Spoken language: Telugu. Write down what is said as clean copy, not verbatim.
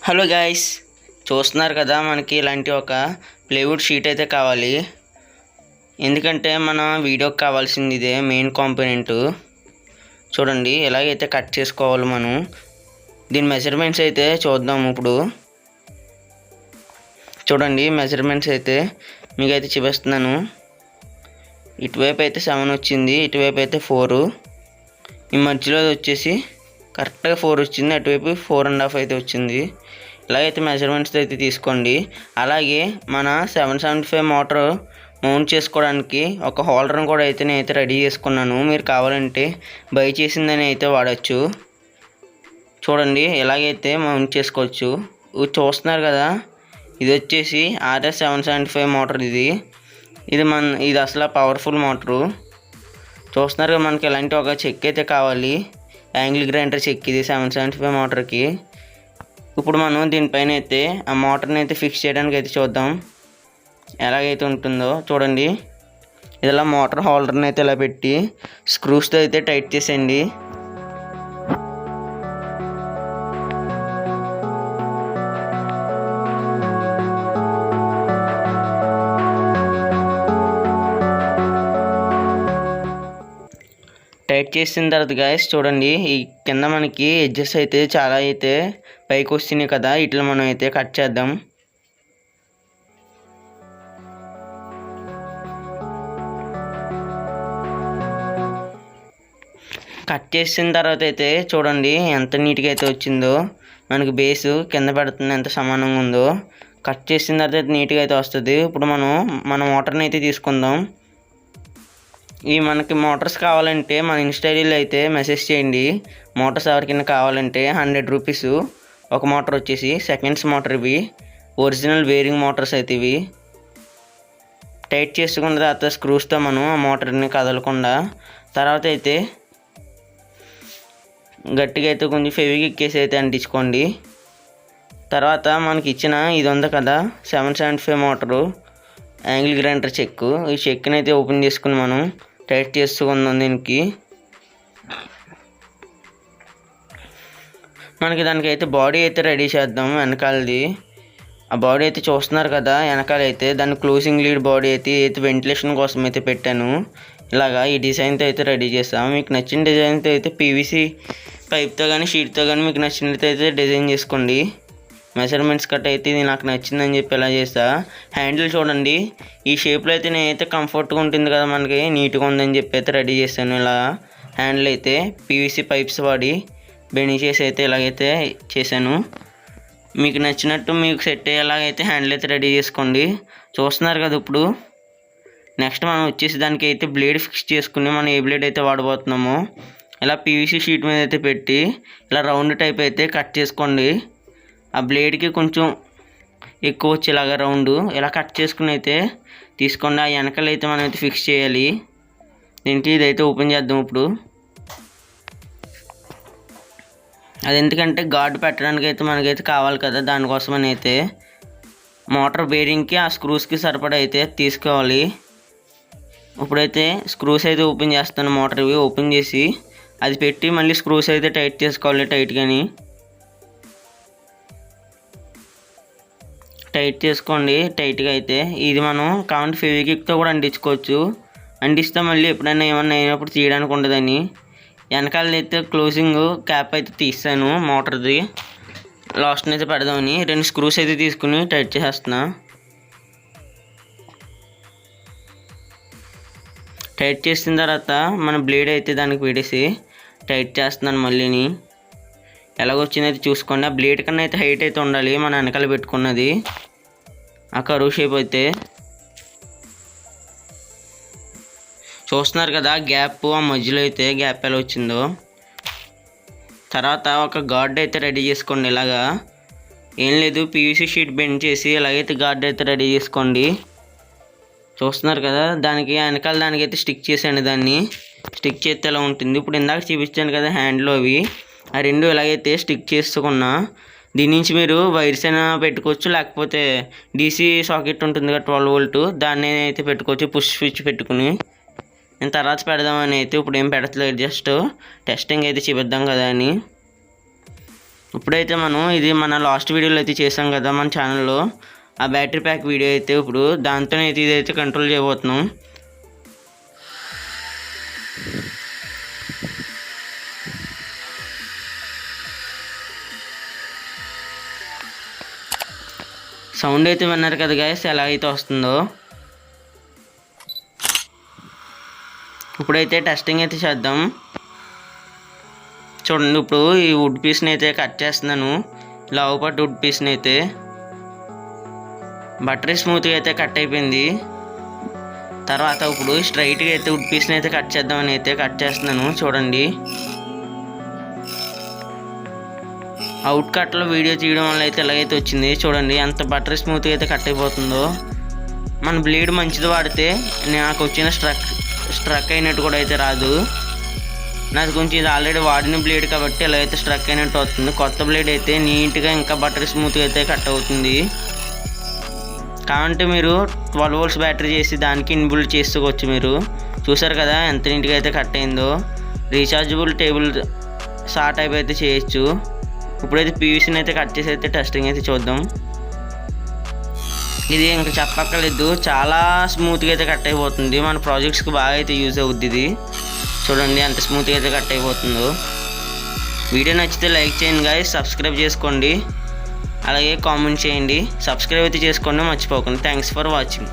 హలో గైస్, చూస్తున్నారు కదా మనకి ఇలాంటి ఒక ప్లైవుడ్ షీట్ అయితే కావాలి. ఎందుకంటే మన వీడియోకి కావాల్సింది ఇదే మెయిన్ కాంపోనెంట్. చూడండి ఎలాగైతే కట్ చేసుకోవాలి మనం. దీని మెజర్మెంట్స్ అయితే చూద్దాం. ఇప్పుడు చూడండి మెజర్మెంట్స్ అయితే మీకైతే చూపిస్తున్నాను. ఇటువైపు అయితే 7 వచ్చింది, ఇటువైపు అయితే 4, ఈ మధ్యలో వచ్చేసి కరెక్ట్గా 4 వచ్చింది, అటువైపు 4.5 అయితే వచ్చింది. ఇలాగైతే మెజర్మెంట్స్ అయితే తీసుకోండి. అలాగే మన 775 మోటార్ మౌంట్ చేసుకోవడానికి ఒక హోల్డర్ని కూడా అయితే నేనైతే రెడీ చేసుకున్నాను. మీరు కావాలంటే బై చేసిందని అయితే వాడచ్చు. చూడండి ఎలాగైతే మౌంట్ చేసుకోవచ్చు. చూస్తున్నారు కదా, ఇది వచ్చేసి RS 775 మోటార్. ఇది అసలు పవర్ఫుల్ మోటరు. చూస్తున్నారు కదా, మనకి ఇలాంటి ఒక చెక్ అయితే కావాలి. యాంగిల్ గ్రైండర్ చెక్ ఇది 775 మోటార్కి. ఇప్పుడు మనం దీనిపైన అయితే ఆ మోటార్ని అయితే ఫిక్స్ చేయడానికి అయితే చూద్దాం ఎలాగైతే ఉంటుందో. చూడండి ఇలా మోటార్ హోల్డర్ని అయితే ఇలా పెట్టి స్క్రూస్తో అయితే టైట్ చేసేయండి. టైట్ చేసిన తర్వాత గాయస్ చూడండి, ఈ కింద మనకి ఎడ్జెస్ అయితే చాలా అయితే పైకి వస్తున్నాయి కదా, ఇట్లా మనం అయితే కట్ చేద్దాం. కట్ చేసిన తర్వాత అయితే చూడండి ఎంత నీట్గా అయితే వచ్చిందో. మనకి బేసు కింద పెడుతుంది ఎంత సమానంగా ఉందో. కట్ చేసిన తర్వాత అయితే నీట్గా అయితే వస్తుంది. ఇప్పుడు మన మోటార్ని అయితే తీసుకుందాం. ఈ మనకి మోటార్స్ కావాలంటే మన ఇన్స్టాలో అయితే మెసేజ్ చేయండి. మోటార్స్ ఎవరికైనా కావాలంటే 100 రూపీస్ ఒక మోటార్ వచ్చేసి. సెకండ్స్ మోటార్ ఇవి, ఒరిజినల్ వేరింగ్ మోటార్స్ అయితే ఇవి. టైట్ చేసుకున్న తర్వాత స్క్రూస్తో మనం ఆ మోటార్ని కదలకుండా తర్వాత అయితే గట్టిగా అయితే కొంచెం ఫెవిక్విక్ అయితే అంటించుకోండి. తర్వాత మనకి ఇచ్చిన ఇది ఉంది కదా 775 మోటారు యాంగిల్ గ్రైండర్ చెక్, ఈ చెక్ని అయితే ఓపెన్ చేసుకుని మనం టైట్ చేసుకుందాం. దీనికి మనకి దానికైతే బాడీ అయితే రెడీ చేద్దాం. వెనకాలది ఆ బాడీ అయితే చూస్తున్నారు కదా, వెనకాలైతే దాని క్లోజింగ్ లీడ్ బాడీ అయితే వెంటిలేషన్ కోసం అయితే పెట్టాను. ఇలాగా ఈ డిజైన్తో అయితే రెడీ చేస్తాం. మీకు నచ్చిన డిజైన్తో అయితే PVC పైప్తో కానీ షీట్తో కానీ మీకు నచ్చినట్టు అయితే డిజైన్ చేసుకోండి. మెజర్మెంట్స్ కట్ అయితే ఇది నాకు నచ్చిందని చెప్పి ఇలా చేస్తా. హ్యాండిల్ చూడండి ఈ షేప్లో అయితే నేనైతే కంఫర్ట్గా ఉంటుంది కదా, మనకి నీట్గా ఉందని చెప్పి అయితే రెడీ చేస్తాను. ఇలా హ్యాండిల్ అయితే PVC పైప్స్ వాడి బెండ్ చేసి అయితే ఇలాగైతే చేశాను. మీకు నచ్చినట్టు మీకు సెట్ అయ్యేలాగైతే హ్యాండిల్ అయితే రెడీ చేసుకోండి. చూస్తున్నారు కదా, ఇప్పుడు నెక్స్ట్ మనం వచ్చేసి దానికి అయితే బ్లేడ్ ఫిక్స్ చేసుకుని మనం ఏ బ్లేడ్ అయితే వాడబోతున్నామో ఇలా PVC షీట్ మీద అయితే పెట్టి ఇలా రౌండ్ టైప్ అయితే కట్ చేసుకోండి. ఆ బ్లేడ్కి కొంచెం ఎక్కువ వచ్చేలాగా రౌండ్ ఇలా కట్ చేసుకుని అయితే తీసుకోండి. ఆ వెనకాల అయితే మనం అయితే ఫిక్స్ చేయాలి. దీనికి ఇదైతే ఓపెన్ చేద్దాం. ఇప్పుడు అది ఎందుకంటే గార్డ్ పెట్టడానికి అయితే మనకైతే కావాలి కదా, దానికోసమని అయితే మోటార్ బేరింగ్కి ఆ స్క్రూస్కి సరిపడా అయితే తీసుకోవాలి. ఇప్పుడైతే స్క్రూస్ అయితే ఓపెన్ చేస్తాను. మోటార్ ఇవి ఓపెన్ చేసి అది పెట్టి మళ్ళీ స్క్రూస్ అయితే టైట్ చేసుకోవాలి. టైట్ చేసుకోండి టైట్గా అయితే. ఇది మనం కావాలంటే ఫెవిక్విక్తో కూడా అంటించుకోవచ్చు. అంటిస్తే మళ్ళీ ఎప్పుడైనా ఏమన్నా అయినప్పుడు తీయడానికి ఉండదని. వెనకాల అయితే క్లోజింగ్ క్యాప్ అయితే తీస్తాను మోటార్ది. లాస్ట్ని అయితే పెడదామని 2 స్క్రూస్ అయితే తీసుకుని టైట్ చేసేస్తున్నా. టైట్ చేసిన తర్వాత మన బ్లేడ్ అయితే దానికి పెట్టేసి టైట్ చేస్తున్నాను. మళ్ళీని ఎలాగొచ్చిందైతే చూసుకోండి. ఆ బ్లేడ్ కన్నా అయితే హైట్ అయితే ఉండాలి మన వెనకాల పెట్టుకున్నది. ఆ కరువు షేప్ అయితే చూస్తున్నారు కదా, గ్యాప్ ఆ మధ్యలో అయితే గ్యాప్ ఎలా వచ్చిందో. తర్వాత ఒక గార్డ్ అయితే రెడీ చేసుకోండి. ఇలాగా ఏం లేదు, PVC షీట్ బెండ్ చేసి ఇలాగైతే గార్డ్ అయితే రెడీ చేసుకోండి. చూస్తున్నారు కదా, దానికి వెనకాల దానికైతే స్టిక్ చేసాను. దాన్ని స్టిక్ చేస్తే ఎలా ఉంటుంది. ఇప్పుడు ఇందాక చూపించాను కదా హ్యాండ్లో అవి, ఆ 2 ఎలాగైతే స్టిక్ చేసుకున్నా. దీని నుంచి మీరు వైర్స్ అయినా పెట్టుకోవచ్చు, లేకపోతే DC సాకెట్ ఉంటుంది కదా 12 వోల్ట్, దాన్ని అయితే పెట్టుకోవచ్చు. పుష్ స్విచ్ పెట్టుకుని నేను తర్వాత పెడదామని అయితే ఇప్పుడు ఏం పెడతలేదు, జస్ట్ టెస్టింగ్ అయితే చూపిద్దాం కదా అని. ఇప్పుడైతే మనం ఇది మన లాస్ట్ వీడియోలో అయితే చేసాం కదా మన ఛానల్లో, ఆ బ్యాటరీ ప్యాక్ వీడియో అయితే ఇప్పుడు దాంతోనే అయితే ఇదైతే కంట్రోల్ చేయబోతున్నాం. సౌండ్ అయితే విన్నారు కదా గైస్, ఎలా అయితే వస్తుందో. ఇప్పుడైతే టెస్టింగ్ అయితే చేద్దాం. చూడండి, ఇప్పుడు ఈ వుడ్ పీస్ని అయితే కట్ చేస్తున్నాను, లావు పట్టు వుడ్ పీస్ని అయితే. బటరీ స్మూత్గా అయితే కట్ అయిపోయింది. తర్వాత ఇప్పుడు స్ట్రైట్గా అయితే వుడ్ పీస్ని అయితే కట్ చేద్దామని అయితే కట్ చేస్తున్నాను. చూడండి, అవుట్ కట్లో వీడియో తీయడం వల్ల అయితే ఎలాగైతే వచ్చింది. చూడండి ఎంత బటరీ స్మూత్గా అయితే కట్ అయిపోతుందో. మన బ్లేడ్ మంచిది వాడితే నాకు వచ్చిన స్ట్రక్ అయినట్టు కూడా అయితే రాదు. నాకు కొంచెం ఇది ఆల్రెడీ వాడిన బ్లేడ్ కాబట్టి ఎలా అయితే స్ట్రక్ అయినట్టు అవుతుంది. కొత్త బ్లేడ్ అయితే నీట్గా ఇంకా బటరీ స్మూత్గా అయితే కట్ అవుతుంది. కావంటే మీరు 12 volts బ్యాటరీ చేసి దానికి ఇన్బుల్ట్ చేసుకోవచ్చు. మీరు చూసారు కదా ఎంత నీట్గా అయితే కట్ అయిందో. రీఛార్జబుల్ టేబుల్ సా టైప్ అయితే చేయొచ్చు. ఇప్పుడైతే పీవీసీని అయితే కట్ చేసి అయితే టెస్టింగ్ అయితే చూద్దాం. ఇది ఇంకా చెప్పక్కర్లేదు, చాలా స్మూత్గా అయితే కట్ అయిపోతుంది. మన ప్రాజెక్ట్స్కి బాగా అయితే యూజ్ అవుద్ది ఇది. చూడండి ఎంత స్మూత్గా అయితే కట్ అయిపోతుందో. వీడియో నచ్చితే లైక్ చేయండి గాయ్స్, సబ్స్క్రైబ్ చేసుకోండి, అలాగే కామెంట్ చేయండి. సబ్స్క్రైబ్ అయితే చేసుకోండి మర్చిపోకండి. Thanks for watching.